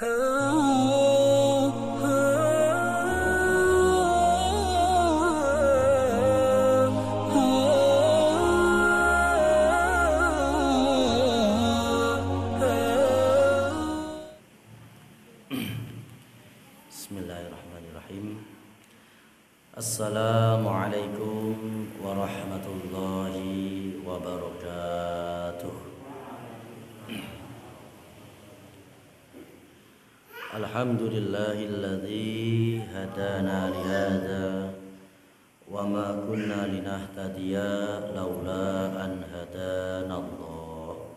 Bismillahirrahmanirrahim. Assalamualaikum warahmatullahi wabarakatuh. Alhamdulillahilladzi hadana lihada wa ma kunna linahtadiya laula an hadana Allah.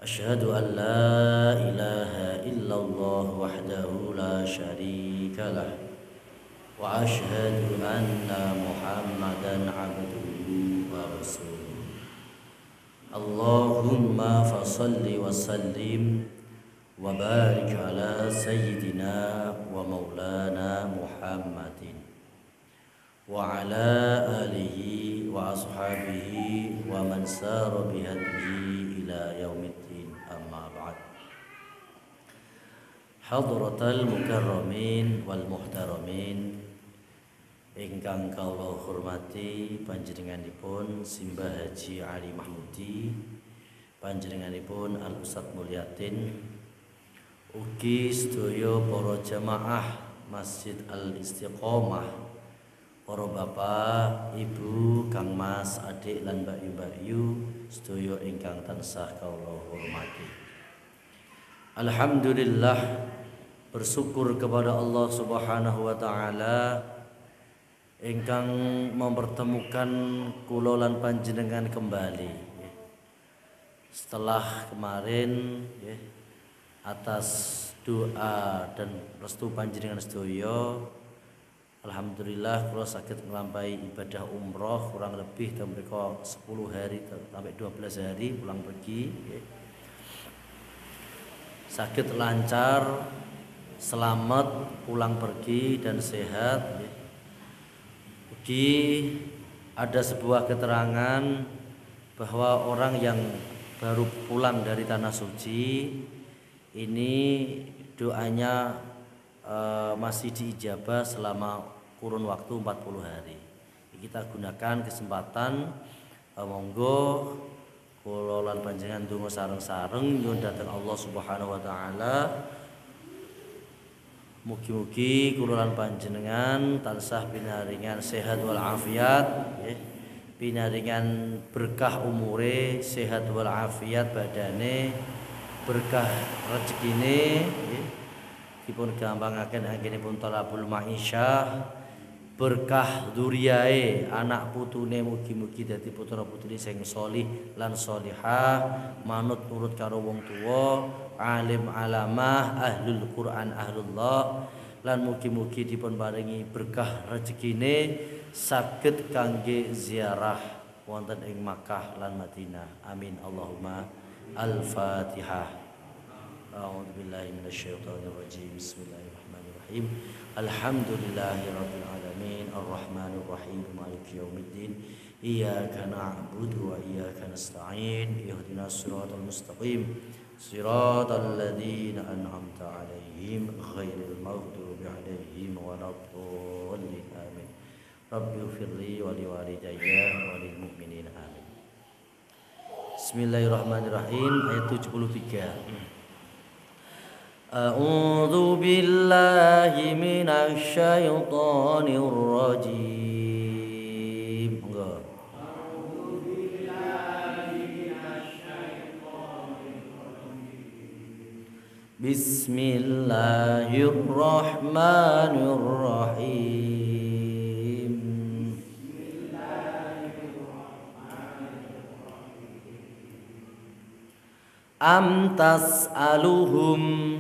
Asyhadu an la ilaha illallah wahdahu la syarika lah wa asyhadu anna Muhammadan abduhu wa rasuluh. Allahumma fasalli wa sallim wa barik ala sayyidina wa maulana Muhammadin wa ala alihi wa ashabihi wa man sara bihadihi ila yaumiddin, amma ba'd. Hadratal mukarramin wal muhtaramin ingkang kawula hormati panjenenganipun Simbah Haji Ali Mahmudi, panjenenganipun Al Ustadz Mulyatin, ugi sedaya para jamaah Masjid Al Istiqomah, para bapak, ibu, kang mas, adik lan mbak-yu sedaya ingkang tansah kawula hormati. Alhamdulillah, bersyukur kepada Allah Subhanahu wa taala ingkang mempertemukan kula lan panjenengan kembali setelah kemarin atas doa dan restu panjenengan sedaya. Alhamdulillah kula saged nglampahi ibadah umroh kurang lebih mereka 10 hari sampai 12 hari pulang pergi. Saged lancar, selamat pulang pergi dan sehat. Ugi ada sebuah keterangan bahwa orang yang baru pulang dari tanah suci ini doanya masih diijabah selama kurun waktu 40 hari. Kita gunakan kesempatan monggo kula lan panjenengan donga sareng-sareng nyuwun dhateng Allah Subhanahu wa taala. Mugi-mugi kula lan panjenengan tansah pinaringan sehat wal afiat, pinaringan berkah umure, sehat wal afiat badane, berkah rezekine, dipun gampangaken anggenipun talabul ma'isyah, berkah dzurriyae, anak putune mugi-mugi dadi putra-putri sing sholih lan sholihah, manut nurut karo wong tuwa, alim alamah, ahlul Quran ahlullah, lan mugi-mugi dipun paringi berkah rezekine saged kangge ziarah wonten ing Makkah lan Madinah. Amin Allahumma. Al-Fatihah. A'udzubillahi minasyaitonirrajim. Bismillahirrahmanirrahim. Alhamdulillahirabbil alamin, arrahmanir rahim, maliki yaumiddin. Iyyaka na'budu wa iyyaka nasta'in. Ihdinas siratal mustaqim. Siratal ladzina an'amta 'alaihim ghairil maghdubi 'alaihim waladdallin. Amin. Rabbighfirli wa liwalidayya wa lil mu'minin. Amin. Bismillahirrahmanirrahim. Ayat 73. A'udzu billahi minasy syaithanir rajim. A'udzu billahi minasy syaithanir rajim. Bismillahirrahmanirrahim. Am tas'aluhum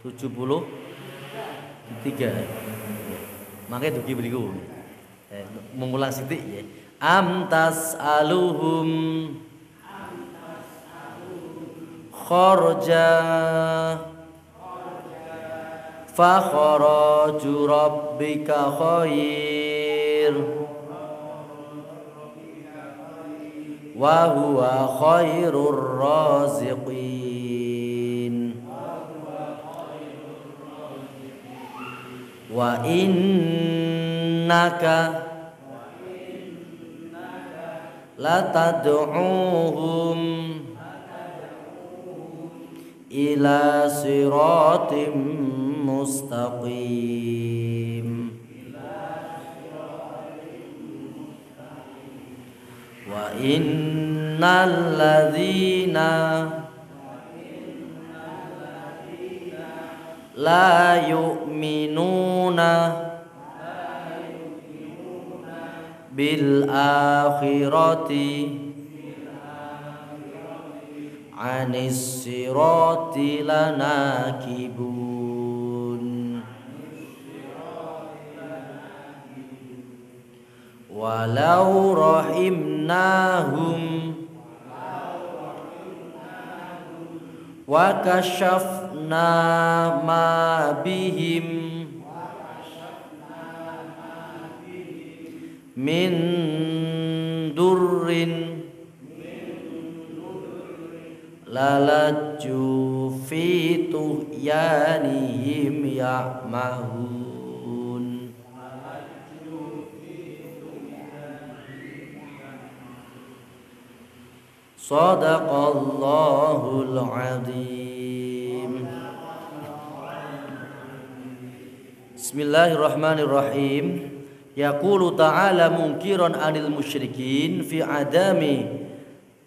73. Makanya dugi beliku mengulang sithik ya. Am tas'aluhum kharja fa kharaju rabbika khair wa huwa khairur raziqin. raziqin. Wa innaka latad'uhum ila siratim mustaqim. Wa innal ladzina la yu'minuna bil akhirati anis sirati lanakibun. Walau rahimnahum wa kashafna ma bihim min durrin lalaju fi tughyanihim ya'mahun. Shadaqallahul azim. Bismillahirrahmanirrahim. Yaqulu ta'ala munkiran 'anil musyrikin fi adami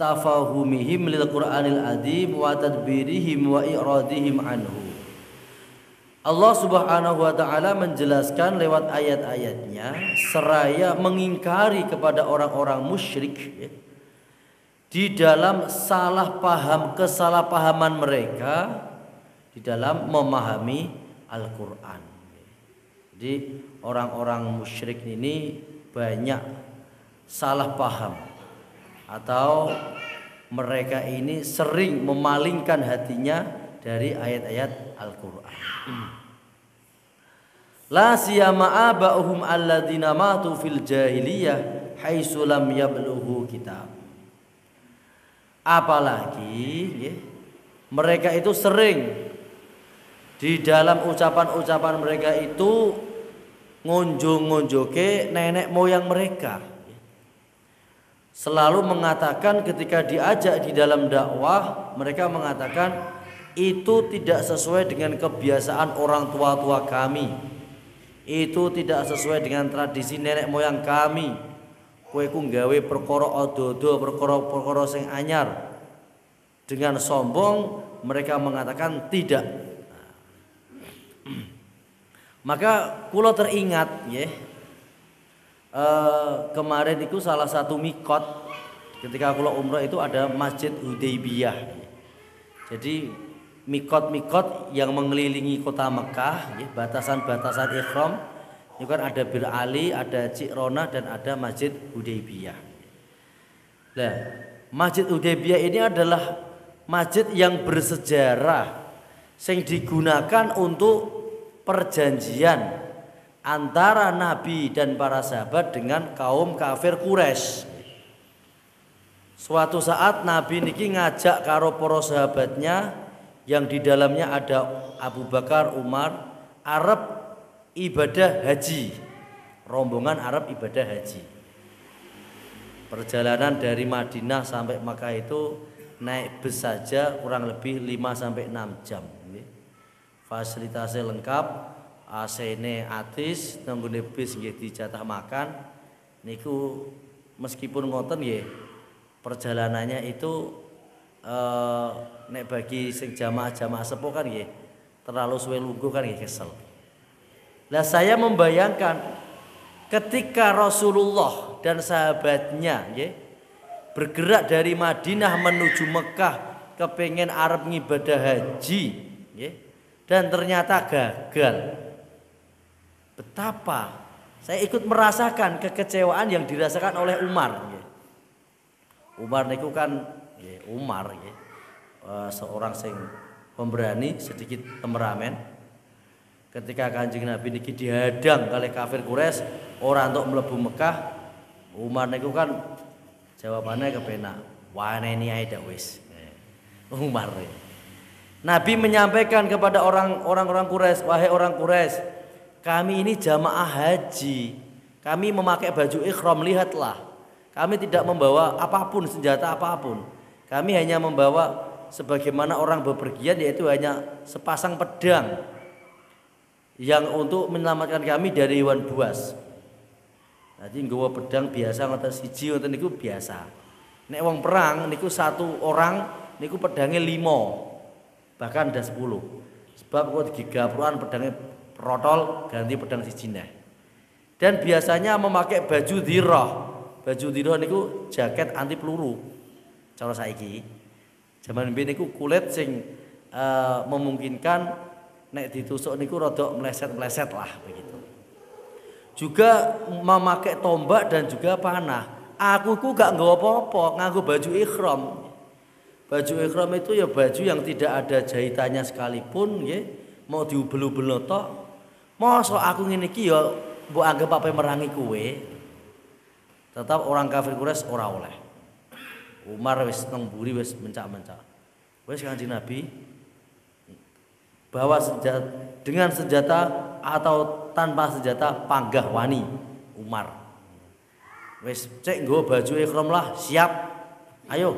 tafahumihim lil Qur'anil azim wa tadbirihim wa i'radihim anhu. Allah Subhanahu wa taala menjelaskan lewat ayat-ayatnya seraya mengingkari kepada orang-orang musyrik ya, di dalam kesalahpahaman mereka di dalam memahami Al-Qur'an. Jadi orang-orang musyrik ini banyak salah paham atau mereka ini sering memalingkan hatinya dari ayat-ayat Al-Qur'an. La siyama aba'uhum alladzina matu fil jahiliyah haitsu lam yablughu kitab. Apalagi ya, mereka itu sering di dalam ucapan-ucapan mereka itu ngonjo-ngonjoke nenek moyang mereka. Selalu mengatakan ketika diajak di dalam dakwah, mereka mengatakan itu tidak sesuai dengan kebiasaan orang tua-tua kami. Itu tidak sesuai dengan tradisi nenek moyang kami. Kowe ku nggawe perkara odo-odo, perkara sing anyar. Dengan sombong mereka mengatakan tidak. Maka kula teringat ya, kemarin itu salah satu mikot ketika kula umrah itu ada Masjid Hudaybiyah. Jadi mikot-mikot yang mengelilingi kota Mekah ya, batasan-batasan ihram itu kan ada Bir Ali, ada Ji'rona dan ada Masjid Hudaybiyah. Nah, Masjid Hudaybiyah ini adalah masjid yang bersejarah yang digunakan untuk perjanjian antara Nabi dan para sahabat dengan kaum kafir Quraisy. Suatu saat Nabi niki ngajak karo para sahabatnya yang di dalamnya ada Abu Bakar, Umar, arep ibadah haji. Rombongan Arab ibadah haji. Perjalanan dari Madinah sampai Makkah itu naik bus saja kurang lebih 5 sampai 6 jam. Fasilitasnya lengkap, AC-ne atis, nenggone bis nggih dijatah makan. Niku meskipun ngoten nggih, perjalanannya itu nek bagi sing jamaah-jamaah sepuh kan nggih terlalu suwe lungguh kan nggih kesel. Lah saya membayangkan ketika Rasulullah dan sahabatnya nggih bergerak dari Madinah menuju Mekah kepengen arep ngibadah haji nggih dan ternyata gagal. Betapa saya ikut merasakan kekecewaan yang dirasakan oleh Umar nggih. Umar niku kan nggih Umar nggih seorang sing pemberani sedikit temperamen. Ketika Kanjeng Nabi niki dihadang oleh kafir Quraisy ora entuk mlebu Mekah, Umar niku kan jawabannya kepenak, waneni ae dak wis. Umar. Nabi menyampaikan kepada orang-orang Quraisy, wahai orang Quraisy, kami ini jamaah haji. Kami memakai baju ihram, lihatlah. Kami tidak membawa apapun, senjata apapun. Kami hanya membawa sebagaimana orang bepergian, yaitu hanya sepasang pedang yang untuk menyelamatkan kami dari hewan buas. Jadi nggawa pedang biasa ngoten siji ngoten niku biasa. Nek wong perang niku satu orang niku pedangnya 5. Bahkan ada 10. Sebab kok digigapruan pedangnya protol ganti pedang siji neh. Dan biasanya memakai baju dhirah. Baju dhirah niku jaket anti peluru. Cara saiki. Zaman mbiyen niku kulit sing memungkinkan nek ditusuk niku rada meleset-meleset lah begitu. Juga memakai tombak dan juga panah. Aku ku gak nggawa apa-apa, nganggo baju ihram. Baju ihram itu ya baju yang tidak ada jahitannya sekalipun nggih, mau diubel-ubelno tok. Mosok aku ngene iki ya mbok anggap apa merangi kowe. Tetap orang kafir Quraisy ora oleh. Umar wis nang mburi wis mencak-mencak. Wis Kanjeng Nabi bawa senjata dengan senjata atau tanpa senjata panggah wani Umar. Wis cek nggo baju ihram lah, siap. Ayo.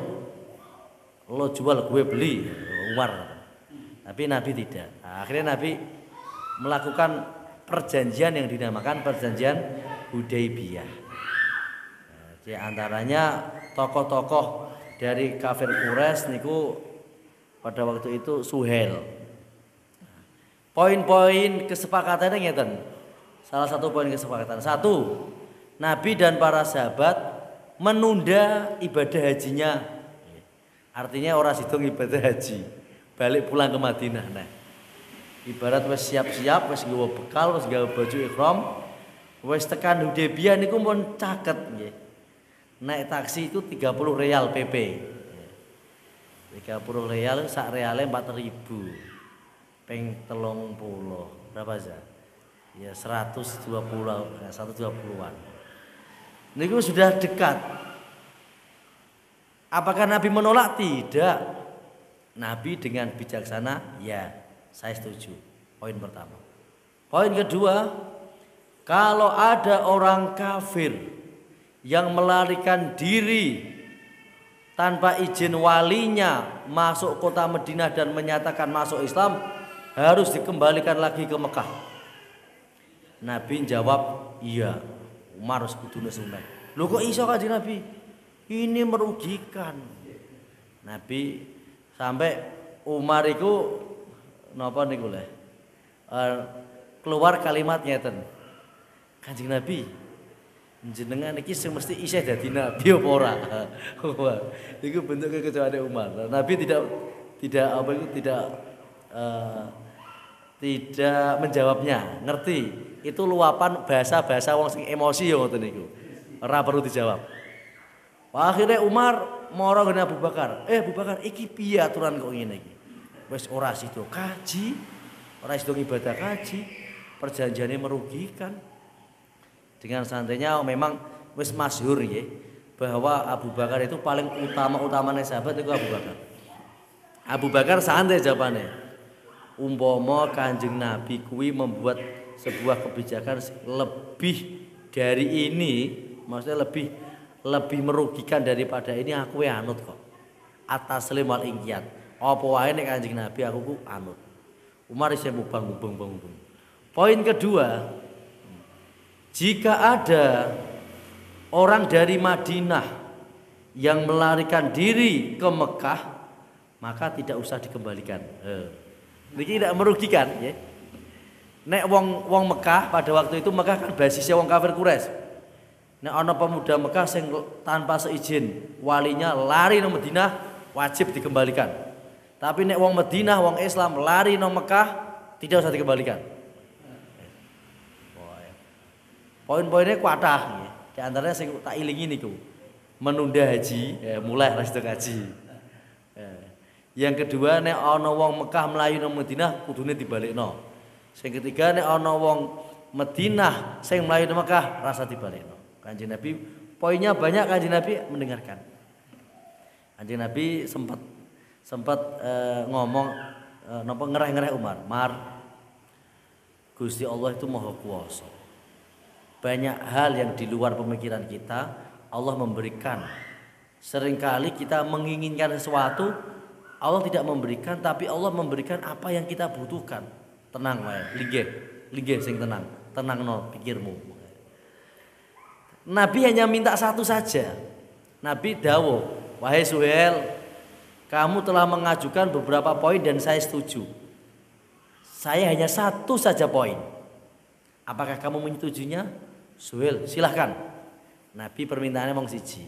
Lo jual gue beli Umar. Tapi Nabi tidak. Nah, akhirnya Nabi melakukan perjanjian yang dinamakan perjanjian Hudaybiyah. Nah, di antaranya tokoh-tokoh dari kafir Quraisy niku pada waktu itu Suhail. Poin-poin kesepakatannya ngeten. Salah satu poin kesepakatan. 1, Nabi dan para sahabat menunda ibadah hajinya. Artinya orang sidong ibadah haji, balik pulang ke Madinah. Nah, ibarat wis siap-siap, wis nggawa bekal, wis nggawa baju ihram, wis tekan Hudaybiyah niku mun caket nggih. Naik taksi itu 30 real PP. 30 real sak reale 4.000. Ping 30. Berapa aja? Ya 120-an. Niku sudah dekat. Apakah Nabi menolak? Tidak. Nabi dengan bijaksana, ya, saya setuju. Poin pertama. Poin kedua, kalau ada orang kafir yang melarikan diri tanpa izin walinya masuk kota Madinah dan menyatakan masuk Islam, harus dikembalikan lagi ke Mekah. Nabi jawab, iya. Umar harus kudune sunah. Lho kok iso Kanjeng Nabi? Ini merugikan. Nabi sampai Umar itu napa niku le? Keluar kalimat ngeten. Kanjeng Nabi, jenengan iki sing mesti isih dadi nabi apa ora? Iku bentuk kekecewaan Umar. Nabi tidak menjawabnya. Ngerti? Itu luapan bahasa-bahasa wong sing emosi ya ngoten niku. Ora perlu dijawab. Akhirnya Umar mara ngene Abu Bakar. Abu Bakar iki piye aturan kok ngene iki? Wis ora sida kaji, ora sida ibadah kaji, perjanjiannya merugikan. Dengan santainya memang wis masyhur ya bahwa Abu Bakar itu paling utama-utamane sahabat itu Abu Bakar. Abu Bakar santai jawabannya. Umpama Kanjeng Nabi kuwi membuat sebuah kebijakan lebih dari ini, maksudnya lebih merugikan daripada ini, aku anut kok. Atas wal ingkiyat. Apa wae nek Kanjeng Nabi aku ku anut. Umar isih mubang. Poin kedua, jika ada orang dari Madinah yang melarikan diri ke Mekah, maka tidak usah dikembalikan. Niki tidak merugikan ya. Nek wong Mekah pada waktu itu Mekah kan basisnya wong kafir Quraisy. Nek ana pemuda Mekah sing tanpa seizin walinya lari nang Madinah, wajib dikembalikan. Tapi nek wong Madinah, wong Islam lari nang Mekah, tidak usah dikembalikan. Poin-poinnya kuatah ya. Di antaranya sing tak ilingi niku. Menunda haji, mulai harus haji. Yang kedua nek ana wong Mekah mlayu nang Madinah kudune dibalikno. Sing ketiga nek ana wong Madinah sing mlayu nang Mekah rasa dibalikno. Kanjeng Nabi poinnya banyak, Kanjeng Nabi mendengarkan. Kanjeng Nabi sempat ngomong napa ngereh-ngereh Umar. Mar, Gusti Allah itu Maha Kuwasa. Banyak hal yang di luar pemikiran kita Allah memberikan. Seringkali kita menginginkan sesuatu, Allah tidak memberikan, tapi Allah memberikan apa yang kita butuhkan. Tenang wae, linggih sing tenang. Tenangno pikirmu. Nabi hanya minta satu saja. Nabi dawuh, "Wahai Suhail, kamu telah mengajukan beberapa poin dan saya setuju. Saya hanya satu saja poin. Apakah kamu menyetujuinya?" Suhail, silahkan. Nabi permintaannya mong siji.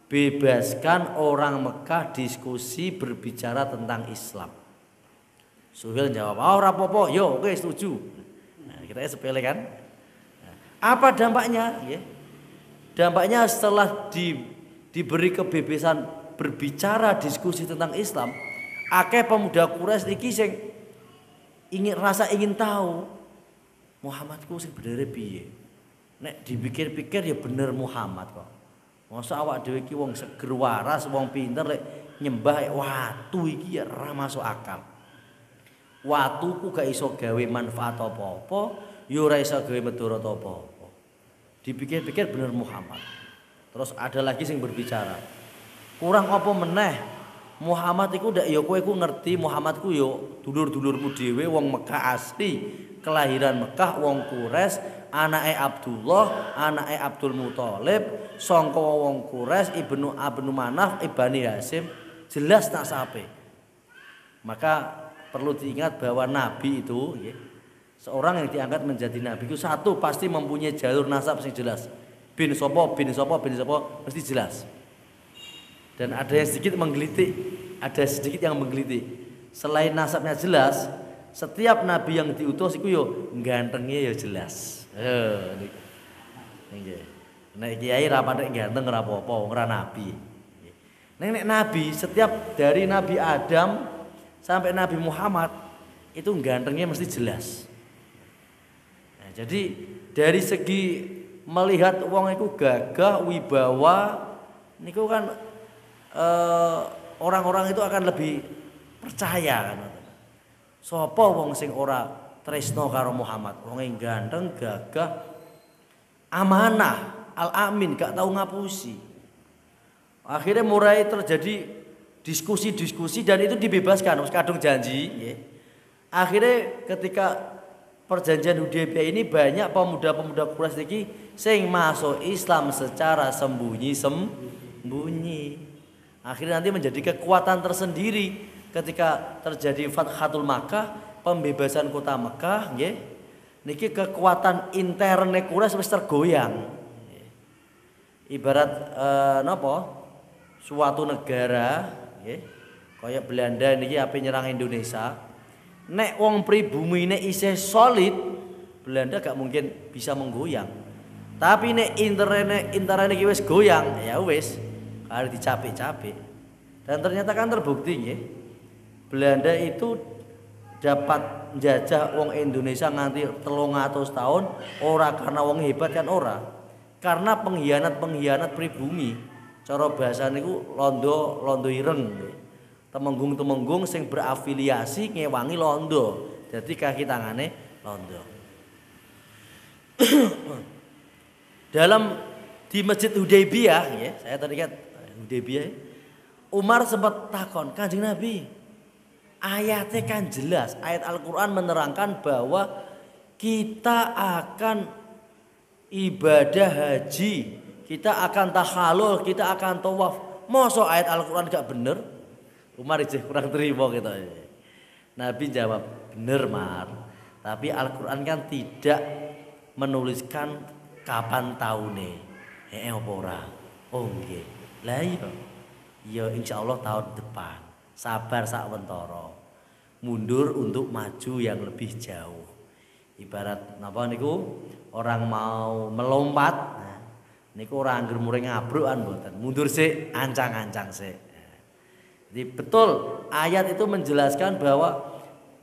Bebaskan orang Mekah diskusi berbicara tentang Islam. Suhail jawab, ora apa-apa, yo oke setuju. Nah, kita sepele kan? Nah, apa dampaknya? Ya. Dampaknya setelah diberi kebebasan berbicara diskusi tentang Islam, akeh pemuda Quraisy iki sing ingin tahu Muhammadku sing benere piye. Nek dipikir-pikir ya bener Muhammad kok. Masa awak dhewe iki wong seger waras, wong pinter lek nyembah watu iki ya ora masuk akal. Watuku gak iso gawe manfaat apa-apa, ya ora iso gawe mudarat apa-apa. Dipikir-pikir bener Muhammad. Terus ada lagi sing berbicara. Kurang apa meneh? Muhammad iku ndak ya kowe ku ngerti Muhammad ku yo dulur-dulurmu dhewe wong Mekah asli, kelahiran Mekah wong Quraisy, anake Abdullah, anake Abdul Muthalib, sangka wong Quraisy Ibnu Manaf, Ibni Hasyim, jelas nasabe. Maka perlu diingat bahwa nabi itu ya, seorang yang diangkat menjadi nabi itu satu pasti mempunyai jalur nasab yang jelas. Bin sopo mesti jelas. Dan ada yang sedikit menggelitik, ada sedikit yang menggelitik. Selain nasabnya jelas, setiap nabi yang diutus itu yo gantengnya ya jelas. Nek kiai ra patek ganteng ora apa-apa, ora nabi. Nek nabi setiap dari Nabi Adam sampai Nabi Muhammad itu gantengnya mesti jelas. Nah, jadi dari segi melihat wong itu gagah, wibawa, niku kan orang-orang itu akan lebih percaya kan. Sapa wong sing ora tresno karo Muhammad, wong yang ganteng, gagah, amanah, al-amin, gak tahu ngapusi. Akhirnya mulai terjadi diskusi-diskusi dan itu dibebaskan, wis kadung janji, ya. Akhirnya ketika perjanjian Hudaybiyah ini banyak pemuda-pemuda Quraisy iki sing masuk Islam secara sembunyi. Akhirnya nanti menjadi kekuatan tersendiri ketika terjadi Fathatul Makkah, pembebasan kota Mekah, nggih. Niki kekuatan interne Quraisy wis tergoyang. Ibarat napa? Suatu negara, nggih. Kaya Belanda niki ape nyerang Indonesia. Nek wong pribumine isih solid, Belanda gak mungkin bisa menggoyang. Tapi nek interne iki wis goyang, ya wis harus dicapek-capek. Dan ternyata kan terbukti nggih. Belanda itu dapat njajah wong Indonesia nganti 300 tahun ora karena wong hebat kan ora. Karena pengkhianat pribumi. Cara bahasa niku londo ireng nggih. Temenggung-temenggung sing berafiliasi ngewangi londo. Jadi kaki tangane londo. Dalam di Masjid Hudaybiyah ya, saya teringat Hudaybiyah. Umar sempat takon, "Kanjeng Nabi, ayatnya kan jelas, ayat Al-Qur'an menerangkan bahwa kita akan ibadah haji, kita akan tahalul, kita akan tawaf. Mosok ayat Al-Qur'an gak bener?" Umar ijeh kurang terima gitu. Nabi jawab, "Bener, Mar. Tapi Al-Qur'an kan tidak menuliskan kapan tahunnya. Apa ora? Oh nggih. Lah iya. Ya insyaallah tahun depan. Sabar sak wentara. Mundur untuk maju yang lebih jauh. Ibarat napa niku orang mau melompat, nah, niku ora angger muring ngabrukan mboten. Mundur sik, ancang-ancang sik. Jadi betul ayat itu menjelaskan bahwa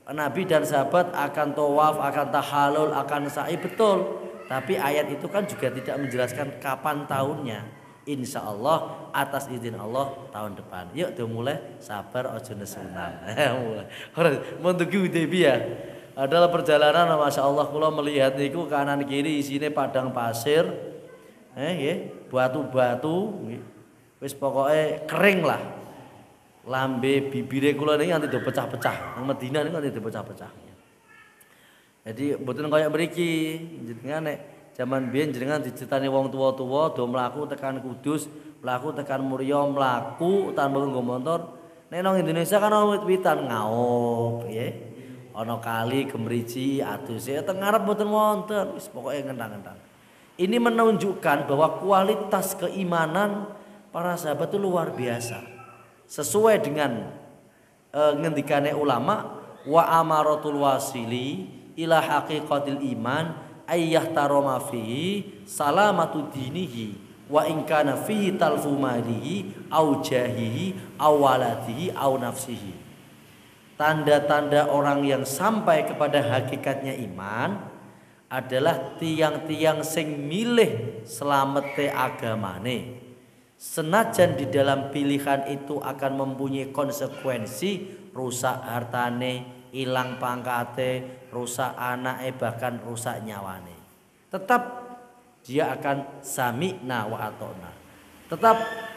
Nabi dan sahabat akan tawaf, akan tahalul, akan sa'i, betul. Tapi ayat itu kan juga tidak menjelaskan kapan tahunnya. Insya Allah atas izin Allah tahun depan. Yuk do mulai sabar ojo nesunan. Menuju Hudaybiyah adalah perjalanan masya Allah kula melihat niku kanan kiri isine padang pasir, batu-batu, wis pokoknya kering lah. Lambe bibire kula niki nganti do pecah-pecah. Nang Madinah niku nganti do pecah-pecah. Jadi mboten kaya mriki jenengan nek zaman biyen jenengan diceritani wong tuwa-tuwa do mlaku tekan Kudus, mlaku tekan Muria, mlaku tanpa nggo motor. Nek nang Indonesia kan ana wit-witan ngaup, nggih. Ana kali gemriji aduse teng ngarep mboten wonten, wis pokoke ngentang-ngentang. Ini menunjukkan bahwa kualitas keimanan para sahabat itu luar biasa. Sesuai dengan ngendikane ulama wa amaratul wasili ila haqiqatil iman ayyah taroma fihi salamatu dinihi wa in kana fihi talfu malihi au jahihi au waladihi au nafsihi. Tanda-tanda orang yang sampai kepada hakikatnya iman adalah tiang-tiang sing milih slamete agamane. Senajan di dalam pilihan itu akan mempunyai konsekuensi rusak hartane, ilang pangkate, rusak anake, bahkan rusak nyawane. Tetap dia akan sami'na wa ata'na. Tetap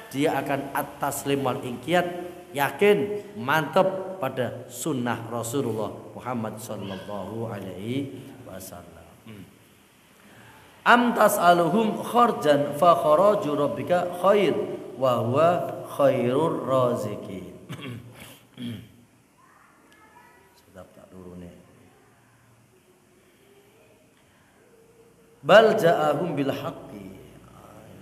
dia akan at-taslim wal inqiyad, yakin, mantap pada sunnah Rasulullah Muhammad sallallahu alaihi wasallam. Am tas'aluhum kharjan fa kharaju rabbika khair wa huwa khairur raziqin. Sudah tak turune. Bal ja'ahum bil haqqi.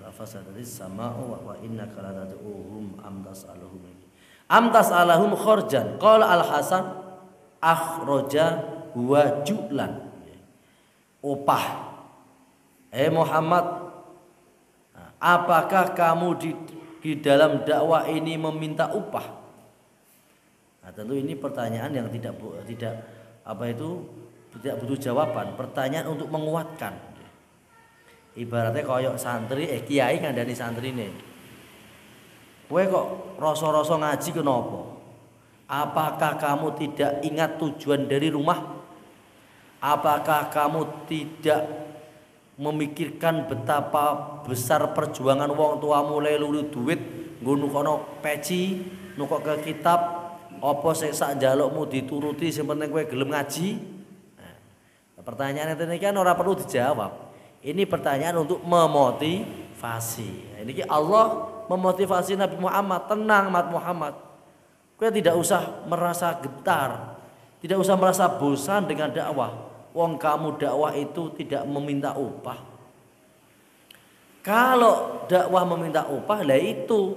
La fasadatis sama'u wa innaka la tad'uhum am tas'aluhum. Am tas'aluhum kharjan. Qala Al-Hasan akhraja huwa ju'lan. Upah. Muhammad, apakah kamu di dalam dakwah ini meminta upah? Nah, tentu ini pertanyaan yang tidak butuh jawaban, pertanyaan untuk menguatkan. Ibaratnya koyok santri, kiai ngandani santrine. Kowe kok rasa-rasa ngaji kenapa? Apakah kamu tidak ingat tujuan dari rumah? Apakah kamu tidak memikirkan betapa besar perjuangan wong tuamu lelu duit nggo nukono peci, nukok ke kitab, apa sing sak njalukmu dituruti sing penting kowe gelem ngaji? Nah, pertanyaan ini kan ora perlu dijawab. Ini pertanyaan untuk memotivasi. Nah, ini Allah memotivasi Nabi Muhammad, tenang Muhammad. Kowe tidak usah merasa getar, tidak usah merasa bosan dengan dakwah. Wong kamu dakwah itu tidak meminta upah. Kalau dakwah meminta upah lah itu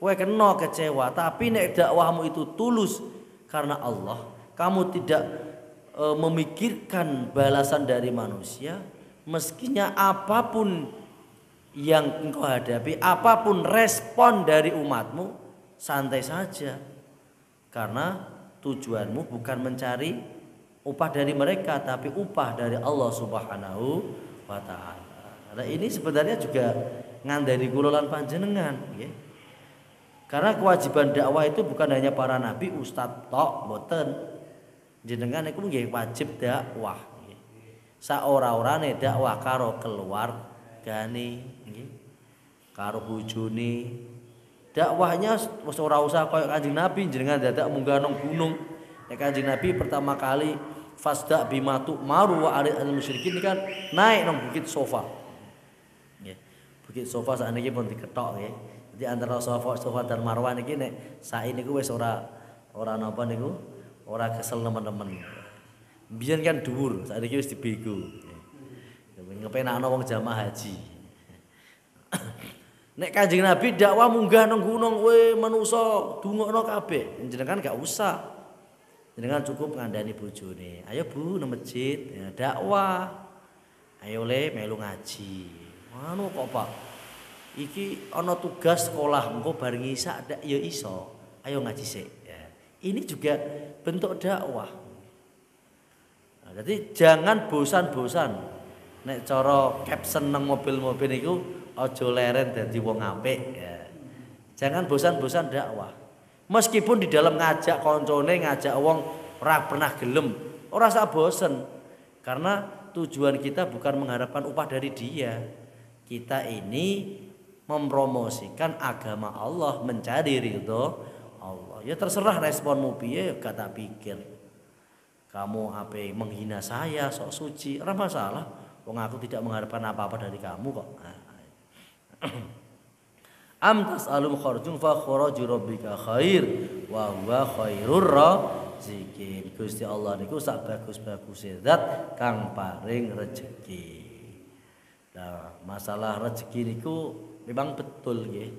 kowe kena kecewa. Tapi nek dakwahmu itu tulus karena Allah, kamu tidak memikirkan balasan dari manusia, meskinya apapun yang engkau hadapi, apapun respon dari umatmu, santai saja. Karena tujuanmu bukan mencari upah dari mereka, tapi upah dari Allah Subhanahu wa ta'ala. Nah, ini sebenarnya juga ngandani kula lan panjenengan, nggih. Karena kewajiban dakwah itu bukan hanya para nabi, ustadz tok, mboten. Jenengan iku nggih wajib dakwah, nggih. Saora-orane dakwah karo keluargane, nggih. Karo bojone. Dakwahnya wis ora usah koyo Kanjeng Nabi jenengan dadak munggah nang gunung. Nek Kanjeng Nabi pertama kali fasda bimatu maru wa arid al musyrikin kan naik nang bukit Sofa. Nggih. Bukit Sofa sakniki pun diketok nggih. Jadi antara Sofa dan Marwah niki nek saiki niku wis ora napa niku, ora kesel teman-teman. Biyen kan dhuwur, sakniki wis dibego. Ngepenakno wong jamaah haji. Nek Kanjeng Nabi dakwah munggah nang gunung, we manusa dungokno kabeh. Jenengan gak usah. Jenengan cukup ngandani bojone. Ayo Bu nang masjid, ya, dakwah. Ayo le melu ngaji. Anu kok Pak? Iki ana tugas sekolah, engko bareng isa ndak ya iso. Ayo ngaji sik. Ya. Ini juga bentuk dakwah. Nah, jadi jangan bosan-bosan nek cara caption nang mobil-mobil niku aja leren dadi wong apik ya. Jangan bosan-bosan dakwah. Meskipun di dalam ngajak koncone, ngajak wong ora pernah gelem, ora usah bosen. Karena tujuan kita bukan mengharapkan upah dari dia. Kita ini mempromosikan agama Allah, mencari ridho Allah. Ya terserah responmu piye, gak tak pikir. Kamu apa menghina saya, sok suci, ora masalah. Wong aku tidak mengharapkan apa-apa dari kamu kok. Am tas'alum kharjun fa kharaju rabbika khair wa huwa khairur raziqin. Gusti Allah niku sak bagus-baguse zat kang paring rezeki. Nah, masalah rezeki niku memang betul nggih.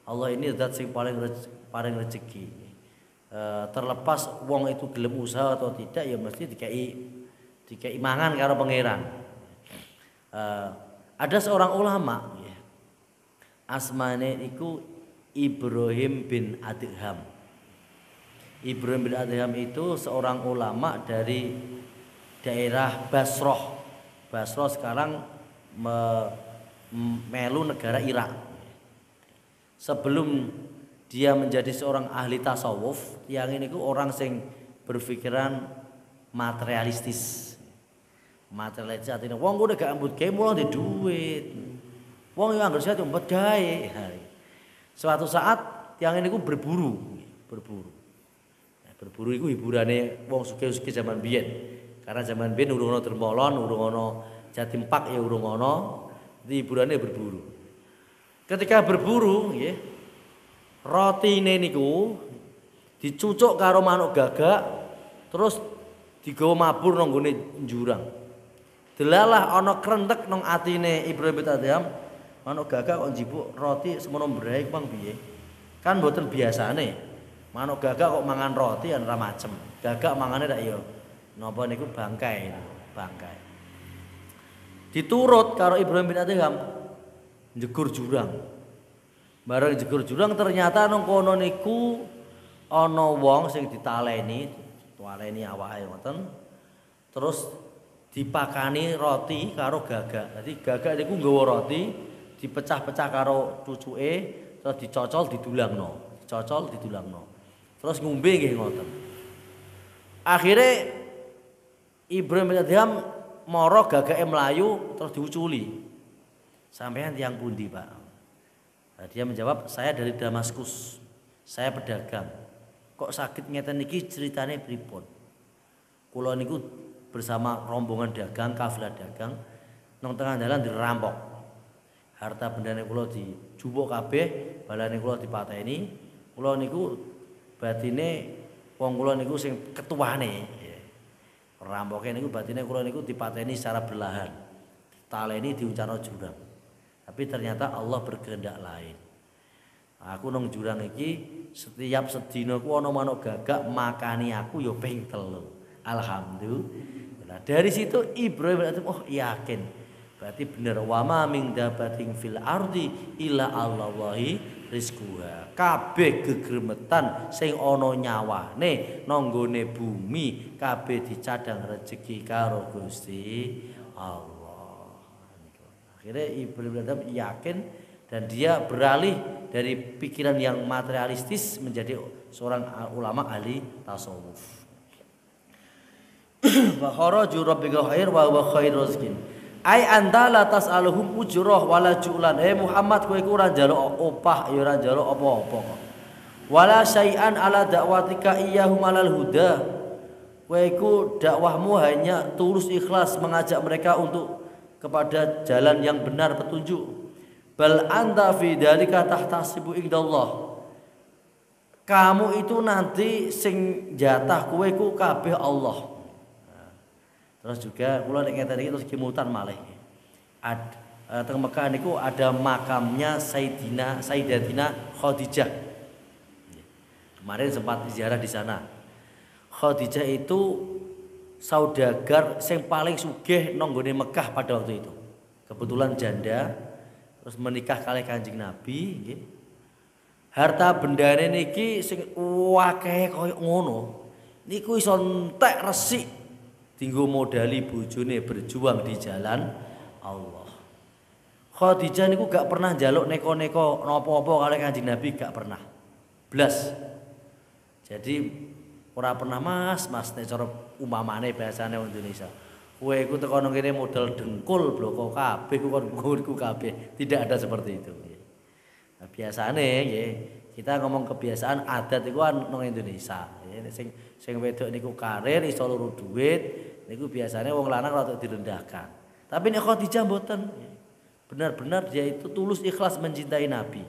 Allah ini zat sing paling rezeki. Terlepas wong itu gelem usaha atau tidak ya mesti dikai mangan karo pangeran. Ada seorang ulama ya, asmane iku Ibrahim bin Adham. Ibrahim bin Adham itu seorang ulama dari daerah Basrah. Basrah sekarang melu negara Irak. Sebelum dia menjadi seorang ahli tasawuf, yang ini ku orang sing berpikiran materialistis. Materialistis artinya wong udah gak ambut gawe mulang di duit. Wong yang anggere sehat umpet gawe. Suatu saat yang ini ku berburu. Berburu itu hiburane wong sugih-sugih zaman biyen. Karena zaman biyen urung ana dermolon, urung ana Jatim Park ya urung ana. Jadi hiburane berburu. Ketika berburu nggih, rotine niku dicucuk karo manuk gagak terus digawa mabur nang gone jurang. Delalah ana krentek nang atine Ibrahim bin Adham, manuk gagak kok njipuk roti semono mbrae Bang piye? Kan mboten biasane. Manuk gagak kok mangan roti ora macem. Gagak mangane rak ya napa niku bangkai. Diturut karo Ibrahim bin Adham njegur jurang. Bareng njegur jurang ternyata nang kono niku ana wong sing ditaleni awake ngoten. Terus dipakani roti karo gagak. Dadi gagak niku nggawa roti dipecah-pecah karo cucuke terus dicocol didulangno. Terus ngombe nggih ngoten. Akhire Ibrahim bin Adham mara gagake mlayu terus diuculi. Sampeyan tiyang pundi, Pak? Nah, dia menjawab, saya dari Damaskus. Saya pedagang. Kok sakit ngeten niki ceritane pripun? Kula niku bersama rombongan dagang, kafilah dagang, nang tengah dalan dirampok. Harta bendane kula dijupuk kabeh, balane kula dipateni. Kula niku batine wong kula niku sing ketuane. Rampoke niku batine kula niku dipateni secara berlahan. Taleni diuncana jurang. Tapi ternyata Allah berkehendak lain. Aku nang jurang iki setiap sedina ku ana manuk gagak makani aku ya ping 3. Alhamdulillah. Dari situ Ibrahim oh yakin. Berarti bener wa ma min dabatin fil ardi illa Allahi rizquha. Kabeh gegremetan sing ana nyawane nang nggone bumi kabeh dicadang rezeki karo Gusti Allah. Akhirnya Ibrahim bin Adham yakin dan dia beralih dari pikiran yang materialistis menjadi seorang ulama ahli tasawuf. Wa kharaju rabbika khair wa huwa khairur raziqin. Ai anta la tas'aluhum ujrah wala julan. Muhammad kowe iku ora njaluk opah ya ora njaluk apa-apa. Wala syai'an ala da'watika iyyahum alal huda. Kowe iku dakwahmu hanya tulus ikhlas mengajak mereka untuk kepada jalan yang benar petunjuk. Bal anta fi dzalika tahtasibu indallah. Kamu itu nanti sing jatah kowe iku kabeh Allah. Terus juga kula nek ngeten iki terus kimutan malih. Teng Mekah niku ada makamnya Sayyidatina Khadijah. Kemarin sempat ziarah di sana. Khadijah itu saudagar sing paling sugih nang nggone Mekah pada waktu itu. Kebetulan janda terus menikah kali Kanjeng Nabi nggih. Harta bendane niki sing akeh kaya ngono. Niku iso entek resik dienggo modali bojone berjuang di jalan Allah. Khadijah niku gak pernah njaluk neko-neko napa-apa kali Kanjeng Nabi, gak pernah. Blas. Jadi ora pernah mas nek cara umpamane bahasane wong Indonesia. Kowe iku teko nang kene modal dengkul bloko kabeh kon ngurku kabeh. Tidak ada seperti itu. Nah, biasane nggih, kita ngomong kebiasaan adat iku nang Indonesia. Sing wedok niku karir iso luru duit, niku biasane wong lanang rada direndahkan. Tapi nek Khadijah mboten. Benar-benar dia itu tulus ikhlas mencintai Nabi.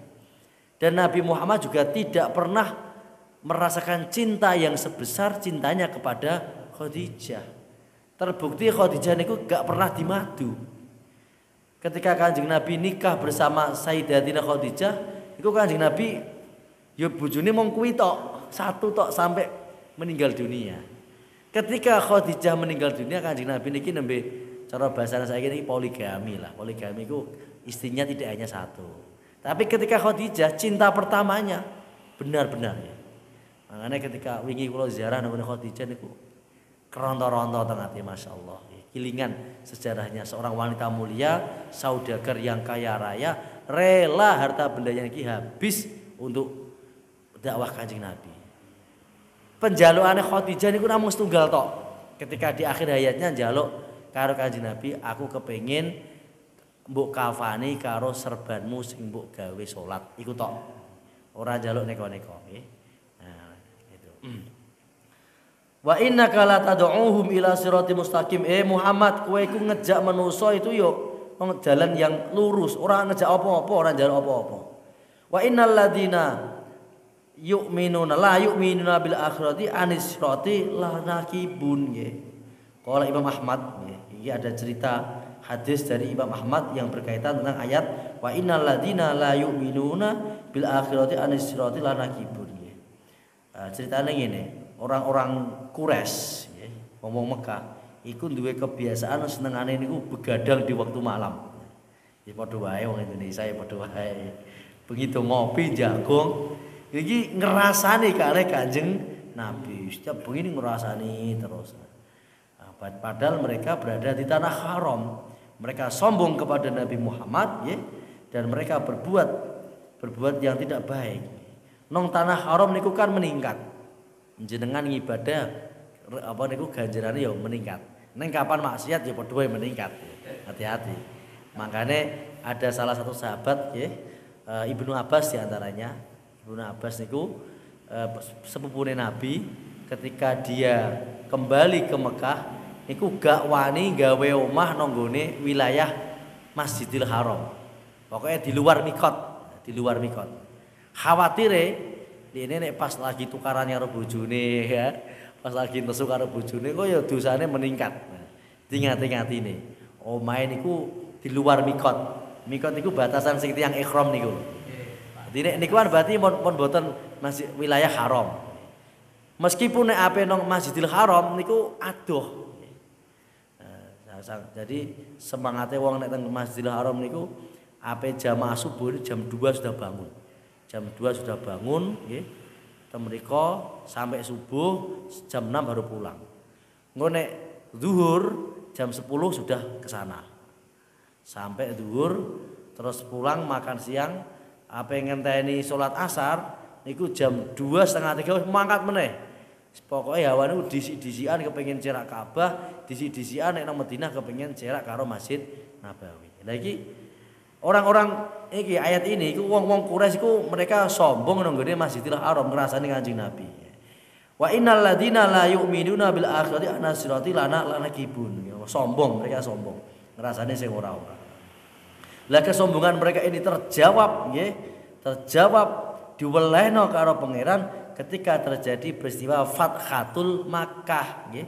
Dan Nabi Muhammad juga tidak pernah merasakan cinta yang sebesar cintanya kepada Khadijah. Terbukti Khadijah niku gak pernah dimadu. Ketika Kanjeng Nabi nikah bersama Sayyidatina Khadijah, iku Kanjeng Nabi ya bojone mung kuwi tok, satu tok sampai meninggal dunia. Ketika Khadijah meninggal dunia, Kanjeng Nabi niki nembe cara bahasa saya ini poligami lah. Poligami itu istrinya tidak hanya satu. Tapi ketika Khadijah cinta pertamanya benar-benar ya. Makanya ketika wingi kula ziarah nang Khadijah niku keronto-ronto teng ati masyaallah. Kilingan sejarahnya seorang wanita mulia, saudagar yang kaya raya, rela harta bendanya iki habis untuk dakwah Kanjeng Nabi. Penjalukane Khadijah niku namung setunggal tok. Ketika di akhir hayatnya njaluk karo Kanjeng Nabi, aku kepengin mbok kafani karo serbanmu sing mbok gawe salat. Iku tok. Ora njaluk neko-neko, nggih. Nah, gitu. Wa innaka la tad'uuhum ila siratal mustaqim. Muhammad, kowe iku ngejak manusa itu yo jalan yang lurus, ora ngejak apa-apa, ora njaluk apa-apa. Wa innal ladina yu'minuna bil akhirati anis sirati la nakibun nggih. Qala Imam Ahmad, ini ada cerita hadis dari Imam Ahmad yang berkaitan tentang ayat wa innal ladzina la yu'minuna bil akhirati anis sirati lanakibun. Ceritanya ngene, orang-orang Quraisy ngomong Mekah iku duwe kebiasaan senengane niku begadang di waktu malam. Ya padha wae wong Indonesia ya padha wae. Begitu ngopi jagung iki ngrasani kare Kanjeng Nabi. Setiap begini ngrasani terus. Padahal mereka berada di tanah haram, mereka sombong kepada Nabi Muhammad, ya, dan mereka berbuat yang tidak baik. Nong tanah haram niku kan meningkat, jenengan ngibadah apa niku ganjarane ya meningkat. Neng kapan maksiat ya padha meningkat. Hati-hati. Makanya ada salah satu sahabat, ya, Ibnu Abbas diantaranya. Ibnu Abbas niku sepupune Nabi, ketika dia kembali ke Mekah niku gak wani gawe omah nang nggone wilayah Masjidil Haram. Pokoknya di luar mikot, Khawatire dene nek pas lagi tukaran karo bojone ya, pas lagi nesu karo bojone kok ya dosane meningkat. Tingati-ngatine. Omahe niku di luar mikot. Mikot niku batasan sing tiyang ihram niku. Dene niku kan berarti pun boten masih wilayah haram. Meskipun nek ape nang Masjidil Haram niku adoh. Jadi semangatnya wong nek teng Masjidil Haram niku ape jamaah subuh jam 2 sudah bangun. Jam 2 sudah bangun nggih. Teng mriko sampai subuh jam 6 baru pulang. Engko nek zuhur jam 10 sudah ke sana. Sampai zuhur terus pulang makan siang, ape ngenteni salat asar niku jam 2:30 mangkat meneh. Pokoknya hawane disi-disian kepengin cerak Ka'bah, disi-disian nek nang Madinah kepengin cerak karo Masjid Nabawi. Lah iki orang-orang iki ayat ini iku wong-wong Quraisy iku mereka sombong nang nggone Masjidil Haram ngrasani Kanjeng Nabi. Wa innal ladzina la yu'minuna bil akhirati anasirati lanakibun. Sombong, mereka sombong. Ngrasani sing ora-ora. Lah kesombongan mereka ini terjawab nggih, terjawab diwelehno karo pangeran ketika terjadi peristiwa Fathatul Makkah, nggih.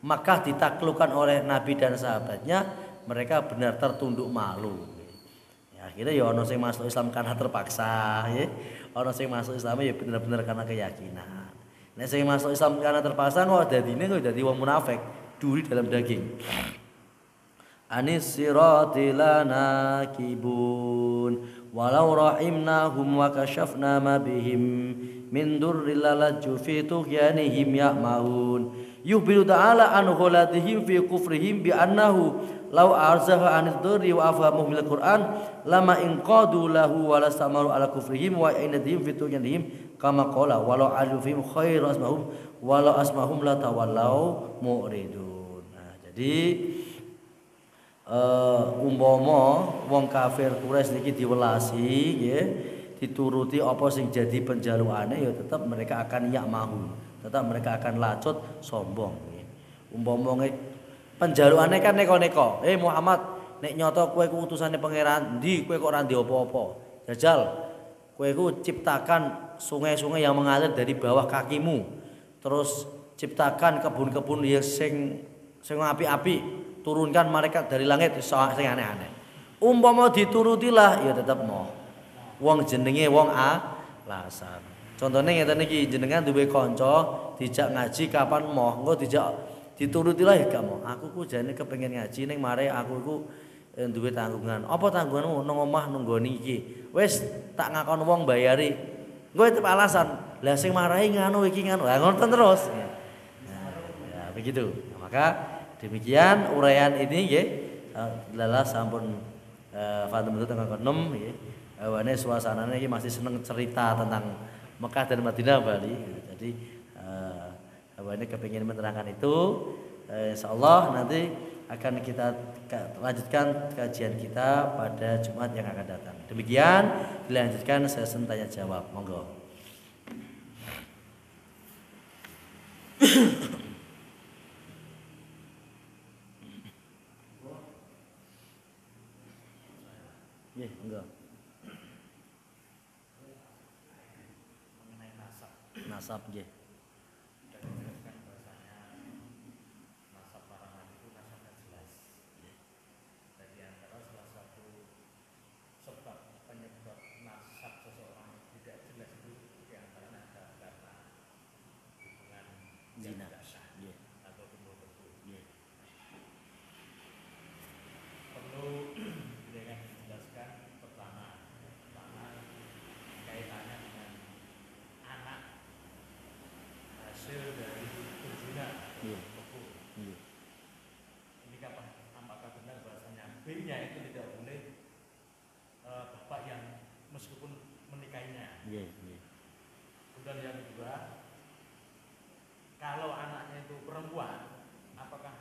Makkah ditaklukkan oleh Nabi dan sahabatnya, mereka benar tertunduk malu. Ya, akhirnya ya ono sing masuk Islam karena terpaksa, nggih. Ono sing masuk Islam ya benar-benar karena keyakinan. Nek sing masuk Islam karena terpaksa kok dadine kok dadi wong munafik, duri dalam daging. Anis sirati lanakibun walau rahimnahum wa kashafna ma bihim min durril lalaju fi tughyanihim ya'mahun yukhbiru ta'ala an ghalatihim fi kufrihim bi annahu law arzaha anid dhurri wa afhamuhum bil Qur'an lama inqadu lahu wa lastamaru ala kufrihim wa inadihim fi tuyanihim kama qala walau alufihim khairu asmahum walau asmahum la tawallau mu'ridun. Nah, jadi umpama wong kafir Quraisy niki diwelasi nggih, dituruti apa sing jadi penjalukane ya tetap mereka akan ya'mahu, tetap mereka akan lacut sombong nggih. Umpama penjalukane kan neko-neko, Muhammad nek nyoto kowe ku utusane pangeran, ndi kowe kok ora ndek apa-apa. Jajal kowe ku ciptakan sungai-sungai yang mengalir dari bawah kakimu. Terus ciptakan kebun-kebun yang sing api-api. Turunkan malaikat dari langit sing aneh-aneh. Umpama diturutilah ya tetep mau. Wong jenenge wong alasan. Contohnya ngeten iki jenengan duwe kanca dijak ngaji kapan mau, engko dijak diturutilah ya gak mau. Aku ku jane kepengin ngaji ning mare aku iku duwe tanggungan. Apa tanggunganmu nang omah nunggoni iki? Wis tak ngakon wong bayari. Engko tetep alasan. Lah sing marahi nganu iki nganu. Lah ngoten terus. Nah, ya begitu. Nah, maka demikian uraian ini nggih lala sampun Fatum itu tengah 6 nggih. Awane suasanane iki masih seneng cerita tentang Mekah dan Madinah Bali. Jadi awane kepengin menerangkan itu insyaallah nanti akan kita lanjutkan kajian kita pada Jumat yang akan datang. Demikian dilanjutkan sesi tanya jawab. Monggo. Nggih, enggak. Mengenai nasab. Nasab nggih. Dan menjelaskan bahasanya nasab para nabi itu nasabnya jelas. Jadi antara salah satu sebab penyebab nasab seseorang tidak jelas itu di antaranya adalah karena hubungan zina atau kumpul-kumpul. Perlu dengan dijelaskan pertama kaitannya dengan anak hasil dari berzina. Ini apakah benar bahasanya B-nya itu tidak boleh bapak yang meskipun menikahinya. Kemudian yang kedua, kalau anaknya itu perempuan, apakah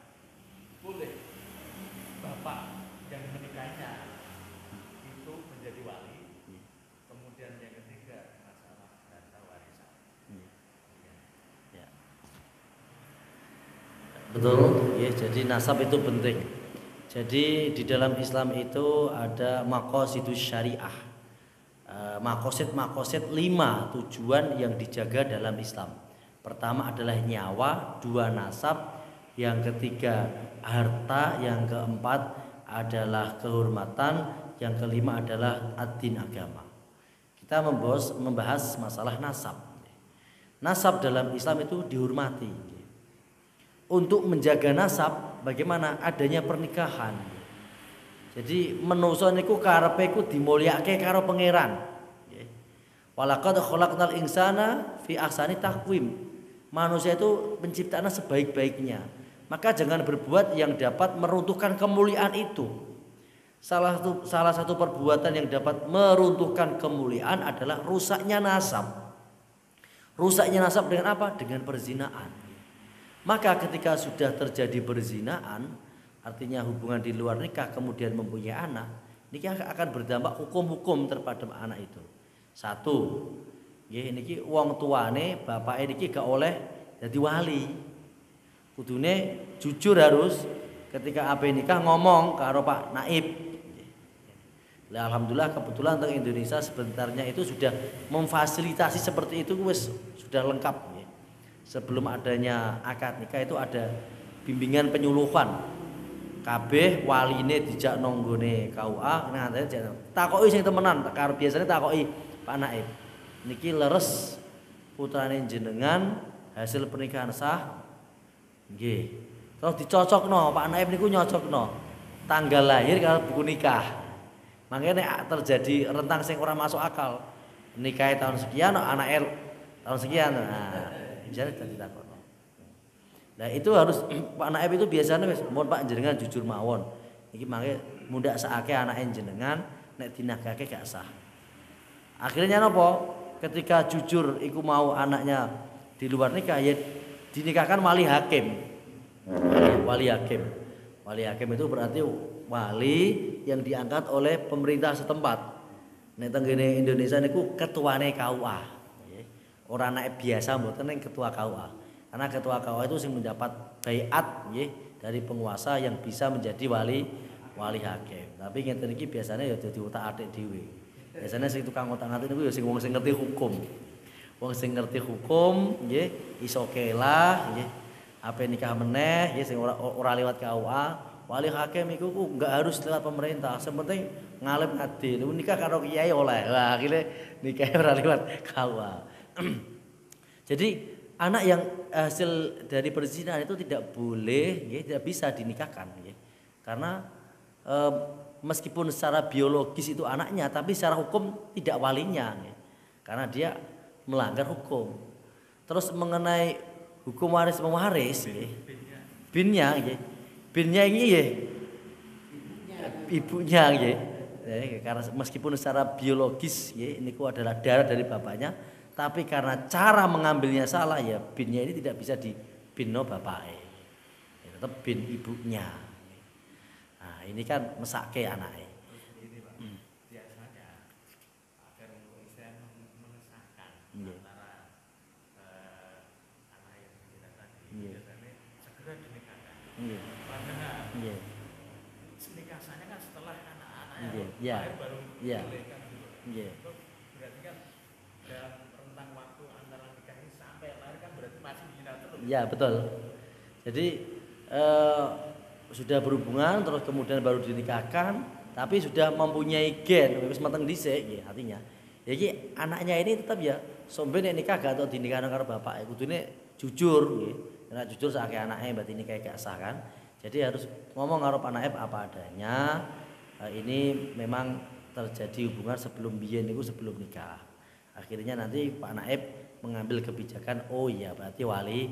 boleh bapak yang menikahinya itu menjadi wali? Kemudian yang ketiga masalah harta warisan. Ya. Betul, ya. Jadi nasab itu penting. Jadi di dalam Islam itu ada maqasidus syariah. Maqasid 5 tujuan yang dijaga dalam Islam. Pertama adalah nyawa, 2 nasab, yang ketiga harta, yang keempat adalah kehormatan, yang kelima adalah ad-din agama. Kita membahas masalah nasab. Nasab dalam Islam itu dihormati. Untuk menjaga nasab, bagaimana adanya pernikahan. Jadi menungso niku karepe ku dimulyakake karo pangeran. Walaqad khalaqnal insana fi ahsani taqwim. Manusia itu penciptaannya sebaik-baiknya. Maka jangan berbuat yang dapat meruntuhkan kemuliaan itu. Salah satu perbuatan yang dapat meruntuhkan kemuliaan adalah rusaknya nasab. Rusaknya nasab dengan apa? Dengan perzinaan. Maka ketika sudah terjadi perzinaan, artinya hubungan di luar nikah kemudian mempunyai anak, nikah akan berdampak hukum-hukum terhadap anak itu. 1, nggih niki wong tuane bapake niki gak oleh dadi wali. Kudune jujur harus ketika ape nikah ngomong karo Pak Naib. Lah alhamdulillah kebetulan untuk Indonesia sebenarnya itu sudah memfasilitasi seperti itu wis sudah lengkap. Sebelum adanya akad nikah itu ada bimbingan penyuluhan. Kabeh waline dijak nang nggone KUA, ngantene takoki sing temenan, karo biasane takoki Pak Naib. Niki leres putrane jenengan hasil pernikahan sah. Nggih. Terus dicocokno, Pak Naib niku nyocokno tanggal lahir karo buku nikah. Makanya terjadi rentang sing ora masuk akal. Nikah tahun sekian, anake tahun sekian. Nah, bisa dadi takon. Nah itu harus Pak Naib itu biasanya wis mohon Pak jenengan jujur mawon. Iki mangke mundak sakake anake jenengan nek dinakake gak sah. Akhirnya nopo? Ketika jujur iku mau anaknya di luar nikah ya dinikahkan wali hakim. Wali hakim. Wali hakim itu berarti wali yang diangkat oleh pemerintah setempat. Nek tenggene Indonesia niku ketuane KUA. Ora naib biasa mboten ning ketua KUA. Karena ketua KUA itu sing mendapat baiat nggih dari penguasa yang bisa menjadi wali hakim. Tapi ngeten iki biasanya ya dadi utak-atik dhewe. Biasanya sing tukang otak-atik niku ya sing wong sing ngerti hukum. Wong sing ngerti hukum nggih iso kelah nggih. Ape nikah meneh ya sing ora lewat KUA, wali hakim iku enggak harus lewat pemerintah. Sepenting ngalim adil. Nikah karo kiai oleh. Wah, akhirnya nikah ora lewat KUA. Jadi anak yang hasil dari perzinahan itu tidak boleh ya, tidak bisa dinikahkan ya. Karena meskipun secara biologis itu anaknya tapi secara hukum tidak walinya ya. Karena dia melanggar hukum. Terus mengenai hukum waris mewaris ya. Binnya ya. Binnya ini ya ibunya ya. Karena meskipun secara biologis ya niku adalah darah dari bapaknya, tapi karena cara mengambilnya salah ya binnya ini tidak bisa dibinno bapaknya. Ya, tetap bin ibunya. Nah, ini kan mesake anaknya. Biasanya agar untuk Islam mengesahkan antara anak yang kita tadi biasanya segera dinikahkan. Padahal nikahnya kan setelah anak-anaknya baru dilahirkan dulu. Berarti kan dalam rentang waktu antara nikah ini sampai lahir kan berarti masih dina terus. Iya betul. Jadi sudah berhubungan terus kemudian baru dinikahkan, tapi sudah mempunyai gen wis mateng dhisik nggih artinya. Jadi anaknya ini tetap ya sombe nek nikah gak atau dinikahkan karo bapak kudune jujur nggih. Nek jujur sakake anake berarti nikah gak sah kan. Jadi harus ngomong karo Pak Naib apa adanya. Ini memang terjadi hubungan sebelum biyen niku sebelum nikah. Akhirnya nanti Pak Naib mengambil kebijakan oh iya berarti wali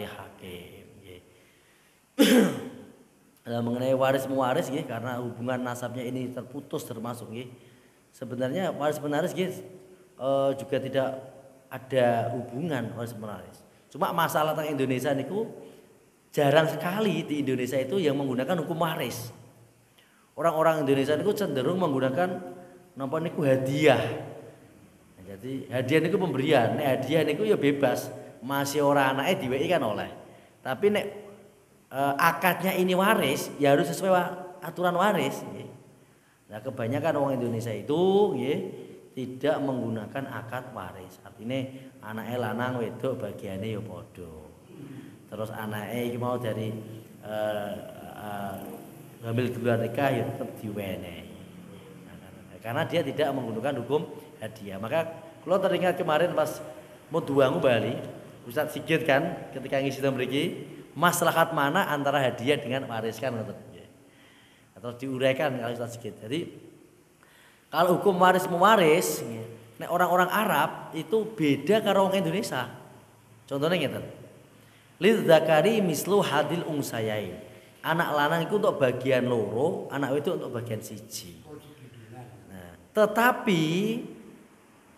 hakim nggih. Mengenai waris mewaris nggih karena hubungan nasabnya ini terputus termasuk nggih. Sebenarnya waris mewaris nggih juga tidak ada hubungan waris mewaris. Cuma masalah tentang Indonesia niku jarang sekali di Indonesia itu yang menggunakan hukum waris. Orang-orang Indonesia niku cenderung menggunakan napa niku hadiah. Nah, jadi hadiah niku pemberian, nek hadiah niku ya bebas, masih ora anake diwehi kan oleh. Tapi nek akadnya ini waris, ya harus sesuai aturan waris. Nah kebanyakan orang Indonesia itu tidak menggunakan akad waris. Artinya anake lanang wedok bagiannya ya padha. Terus anake iki mau dari hamil di luar nikah ya tetap diwenehi. Karena dia tidak menggunakan hukum hadiah. Maka kalau teringat kemarin pas mau duangu Bali, Ustadz Sigit kan ketika ngisi mriki maslahat mana antara hadiah dengan waris kan ngoten nggih. Atau diuraikan kalau Ustaz Sigit. Jadi kalau hukum waris mewaris nek orang-orang Arab itu beda karo orang Indonesia. Contohnya ngeten. Lidzakari mislu hadil unsayain. Anak lanang itu untuk bagian loro, anak wedok untuk bagian siji. Nah, tetapi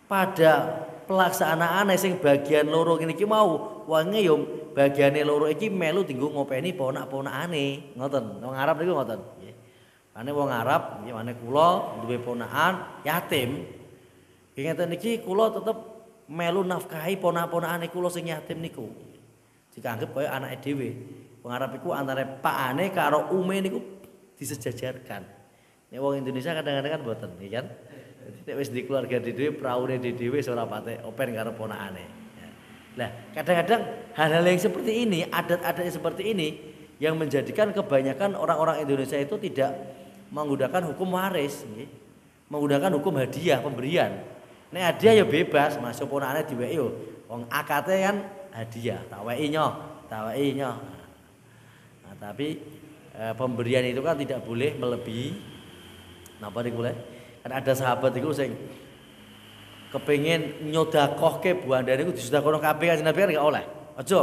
pada pelaksanaan sing bagian loro ngene iki mau wonge yo bagiane loro iki melu dienggo ngopeni ponak-ponakane. Ngoten. Wong Arab niku ngoten, nggih. Mane wong Arab nggih mane kula duwe ponakan yatim. Ngeten iki kula tetep melu nafkahi ponak-ponakane kula sing yatim niku. Dianggep kaya anake dhewe. Wong Arab iku antara pakane karo ume niku disejajarkan. Nek wong Indonesia kadang-kadang kan mboten, nggih kan? Nek wis di keluarga dhewe, praune dhewe ora patek open karo ponakane. Nah, kadang-kadang hal-hal yang seperti ini, adat-adat seperti ini yang menjadikan kebanyakan orang-orang Indonesia itu tidak menggunakan hukum waris, nggih. Menggunakan hukum hadiah, pemberian. Nek hadiah ya bebas, masuk ponakane diwehi yo. Wong akate kan hadiah, tak wehi nyoh, tak wehi nyoh. Nah, tapi pemberian itu kan tidak boleh melebihi napa niku le? Kan ada sahabat iku sing kepengin nyodakohke buandane iku disudakono kabeh Kanjeng Nabi kan gak oleh. Aja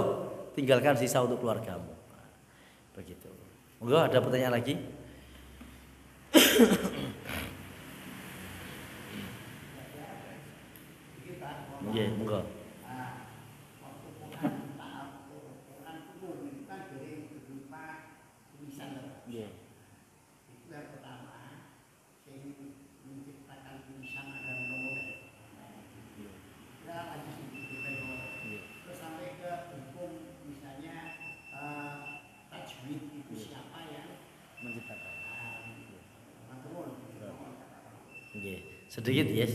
tinggalkan sisa untuk keluargamu. Begitu. Monggo ada pertanyaan lagi? Nggih, monggo. Sedikit yes.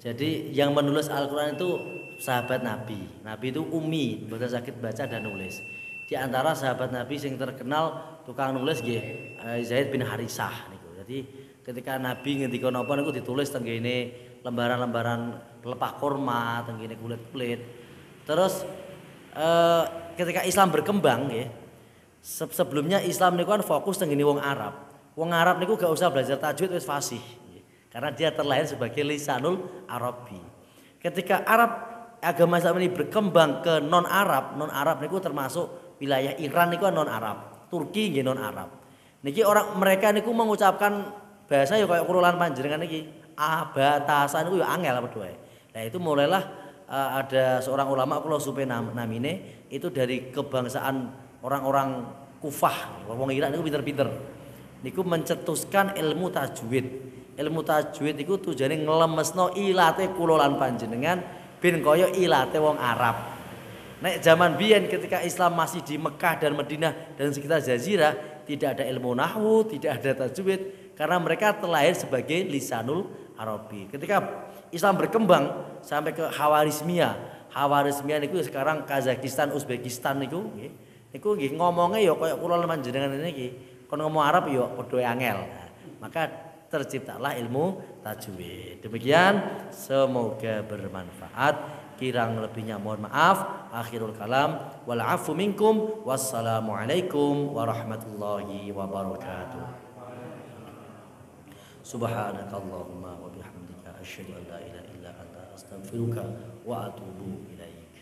Jadi yang menulis Al-Quran itu sahabat Nabi. Nabi itu ummi, boten sakit baca dan nulis. Di antara sahabat Nabi yang terkenal tukang nulis nggih Zaid bin Harisah niku. Jadi ketika Nabi ngendika napa niku ditulis teng kene lembaran-lembaran pelepah kurma, teng kene kulit-kulit. Terus ketika Islam berkembang nggih. Sebelumnya Islam niku kan fokus teng kene wong Arab. Wong Arab niku gak usah belajar tajwid wis fasih. Karena dia terlahir sebagai lisanul Arabi. Ketika agama Islam ini berkembang ke non Arab niku termasuk wilayah Iran niku non Arab, Turki nggih non Arab. Niki orang mereka niku mengucapkan bahasa ya kayak kurulan panjenengan niki. Batasan niku ya angel apa doe. Nah itu mulailah ada seorang ulama kula supe namine itu dari kebangsaan orang-orang Kufah, wong Irak niku pinter-pinter. Niku mencetuskan ilmu tajwid. Ilmu tajwid itu tujuane nglemesno ilate kula lan panjenengan ben kaya ilate wong Arab. Nek zaman biyen ketika Islam masih di Mekah dan Madinah dan sekitar jazirah tidak ada ilmu nahwu, tidak ada tajwid karena mereka terlahir sebagai lisanul Arabi. Ketika Islam berkembang sampai ke Khawarizmia niku sekarang Kazakhstan, Uzbekistan niku nggih. Niku nggih ngomongnya ya kaya kula lan panjenengan niki. Kon ngomong Arab ya padha angel. Nah, maka terciptalah ilmu tajwid. Demikian semoga bermanfaat. Kirang lebihnya mohon maaf. Akhirul kalam wal afu minkum. Wassalamualaikum warahmatullahi wabarakatuh. Subhanakallahumma wa bihamdika asyhadu an la ilaha illa anta astaghfiruka wa atubu ilaik.